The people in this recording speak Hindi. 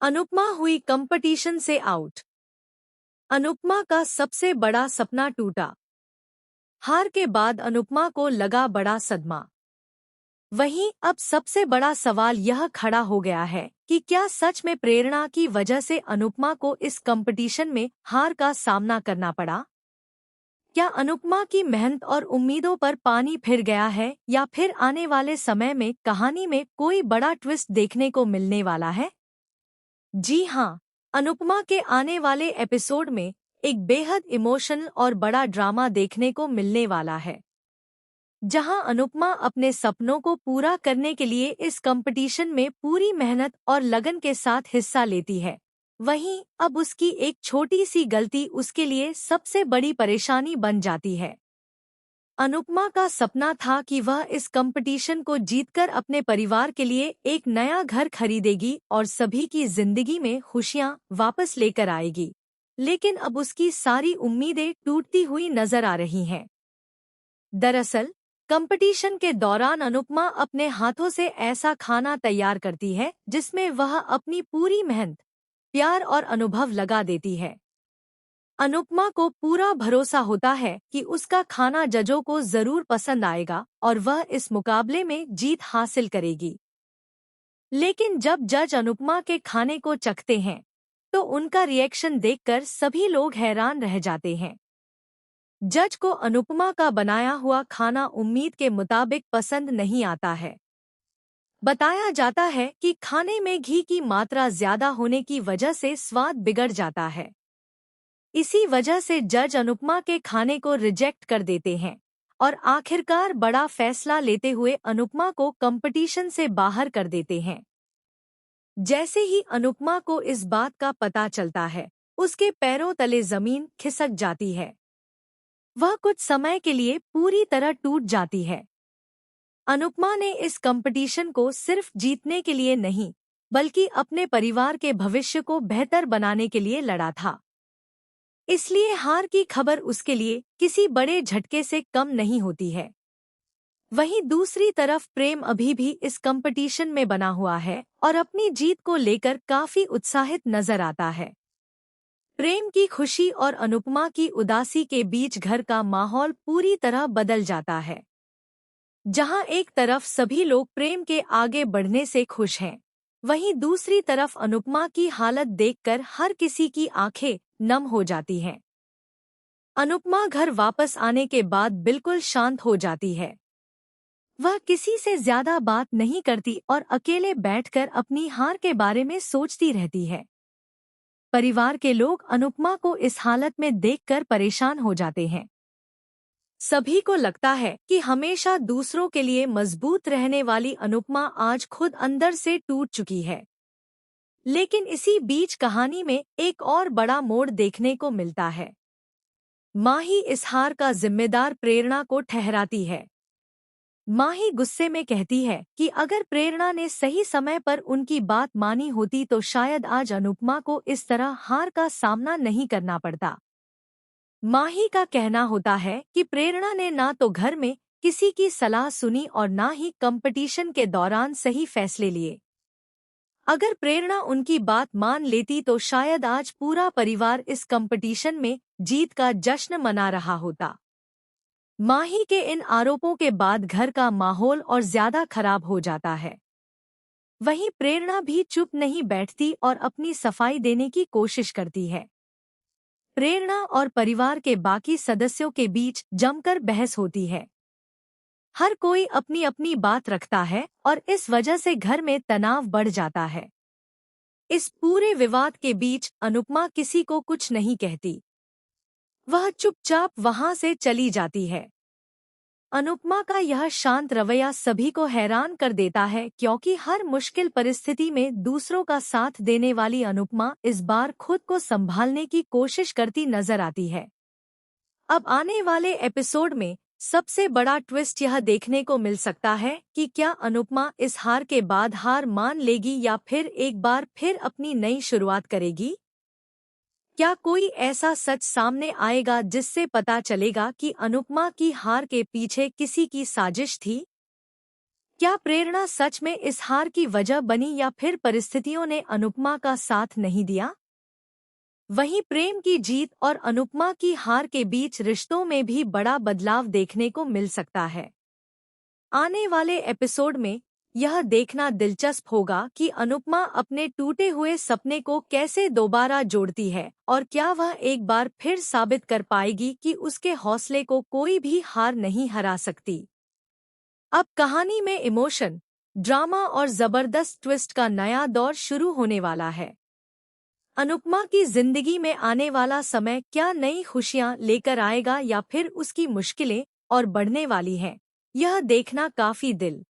अनुपमा हुई कंपटीशन से आउट। अनुपमा का सबसे बड़ा सपना टूटा। हार के बाद अनुपमा को लगा बड़ा सदमा। वहीं अब सबसे बड़ा सवाल यह खड़ा हो गया है कि क्या सच में प्रेरणा की वजह से अनुपमा को इस कंपटीशन में हार का सामना करना पड़ा? क्या अनुपमा की मेहनत और उम्मीदों पर पानी फिर गया है या फिर आने वाले समय में कहानी में कोई बड़ा ट्विस्ट देखने को मिलने वाला है? जी हाँ, अनुपमा के आने वाले एपिसोड में एक बेहद इमोशनल और बड़ा ड्रामा देखने को मिलने वाला है, जहां अनुपमा अपने सपनों को पूरा करने के लिए इस कंपटीशन में पूरी मेहनत और लगन के साथ हिस्सा लेती है। वहीं अब उसकी एक छोटी सी गलती उसके लिए सबसे बड़ी परेशानी बन जाती है। अनुपमा का सपना था कि वह इस कंपटीशन को जीतकर अपने परिवार के लिए एक नया घर खरीदेगी और सभी की जिंदगी में खुशियां वापस लेकर आएगी। लेकिन अब उसकी सारी उम्मीदें टूटती हुई नजर आ रही हैं। दरअसल, कंपटीशन के दौरान अनुपमा अपने हाथों से ऐसा खाना तैयार करती है जिसमें वह अपनी पूरी मेहनत, प्यार और अनुभव लगा देती है। अनुपमा को पूरा भरोसा होता है कि उसका खाना जजों को जरूर पसंद आएगा और वह इस मुकाबले में जीत हासिल करेगी। लेकिन जब जज अनुपमा के खाने को चखते हैं, तो उनका रिएक्शन देखकर सभी लोग हैरान रह जाते हैं। जज को अनुपमा का बनाया हुआ खाना उम्मीद के मुताबिक पसंद नहीं आता है। बताया जाता है कि खाने में घी की मात्रा ज्यादा होने की वजह से स्वाद बिगड़ जाता है। इसी वजह से जज अनुपमा के खाने को रिजेक्ट कर देते हैं और आखिरकार बड़ा फैसला लेते हुए अनुपमा को कंपटीशन से बाहर कर देते हैं। जैसे ही अनुपमा को इस बात का पता चलता है, उसके पैरों तले जमीन खिसक जाती है। वह कुछ समय के लिए पूरी तरह टूट जाती है। अनुपमा ने इस कंपटीशन को सिर्फ जीतने के लिए नहीं, बल्कि अपने परिवार के भविष्य को बेहतर बनाने के लिए लड़ा था। इसलिए हार की खबर उसके लिए किसी बड़े झटके से कम नहीं होती है। वहीं दूसरी तरफ प्रेम अभी भी इस कंपटीशन में बना हुआ है और अपनी जीत को लेकर काफी उत्साहित नजर आता है। प्रेम की खुशी और अनुपमा की उदासी के बीच घर का माहौल पूरी तरह बदल जाता है। जहां एक तरफ सभी लोग प्रेम के आगे बढ़ने से खुश हैं, वहीं दूसरी तरफ अनुपमा की हालत देखकर हर किसी की आंखें नम हो जाती हैं। अनुपमा घर वापस आने के बाद बिल्कुल शांत हो जाती है। वह किसी से ज्यादा बात नहीं करती और अकेले बैठकर अपनी हार के बारे में सोचती रहती है। परिवार के लोग अनुपमा को इस हालत में देखकर परेशान हो जाते हैं। सभी को लगता है कि हमेशा दूसरों के लिए मजबूत रहने वाली अनुपमा आज खुद अंदर से टूट चुकी है। लेकिन इसी बीच कहानी में एक और बड़ा मोड़ देखने को मिलता है। माही इस हार का जिम्मेदार प्रेरणा को ठहराती है। माही गुस्से में कहती है कि अगर प्रेरणा ने सही समय पर उनकी बात मानी होती तो शायद आज अनुपमा को इस तरह हार का सामना नहीं करना पड़ता। माही का कहना होता है कि प्रेरणा ने ना तो घर में किसी की सलाह सुनी और ना ही कंपटीशन के दौरान सही फैसले लिए। अगर प्रेरणा उनकी बात मान लेती तो शायद आज पूरा परिवार इस कंपटीशन में जीत का जश्न मना रहा होता। माही के इन आरोपों के बाद घर का माहौल और ज्यादा खराब हो जाता है। वहीं प्रेरणा भी चुप नहीं बैठती और अपनी सफाई देने की कोशिश करती है। प्रेरणा और परिवार के बाकी सदस्यों के बीच जमकर बहस होती है। हर कोई अपनी अपनी बात रखता है और इस वजह से घर में तनाव बढ़ जाता है। इस पूरे विवाद के बीच अनुपमा किसी को कुछ नहीं कहती। वह चुपचाप वहां से चली जाती है। अनुपमा का यह शांत रवैया सभी को हैरान कर देता है, क्योंकि हर मुश्किल परिस्थिति में दूसरों का साथ देने वाली अनुपमा इस बार खुद को संभालने की कोशिश करती नजर आती है। अब आने वाले एपिसोड में सबसे बड़ा ट्विस्ट यह देखने को मिल सकता है कि क्या अनुपमा इस हार के बाद हार मान लेगी या फिर एक बार फिर अपनी नई शुरुआत करेगी। क्या कोई ऐसा सच सामने आएगा जिससे पता चलेगा कि अनुपमा की हार के पीछे किसी की साजिश थी? क्या प्रेरणा सच में इस हार की वजह बनी या फिर परिस्थितियों ने अनुपमा का साथ नहीं दिया? वहीं प्रेम की जीत और अनुपमा की हार के बीच रिश्तों में भी बड़ा बदलाव देखने को मिल सकता है। आने वाले एपिसोड में यह देखना दिलचस्प होगा कि अनुपमा अपने टूटे हुए सपने को कैसे दोबारा जोड़ती है और क्या वह एक बार फिर साबित कर पाएगी कि उसके हौसले को कोई भी हार नहीं हरा सकती। अब कहानी में इमोशन, ड्रामा और जबरदस्त ट्विस्ट का नया दौर शुरू होने वाला है। अनुपमा की जिंदगी में आने वाला समय क्या नई खुशियां लेकर आएगा या फिर उसकी मुश्किलें और बढ़ने वाली हैं, यह देखना काफी दिल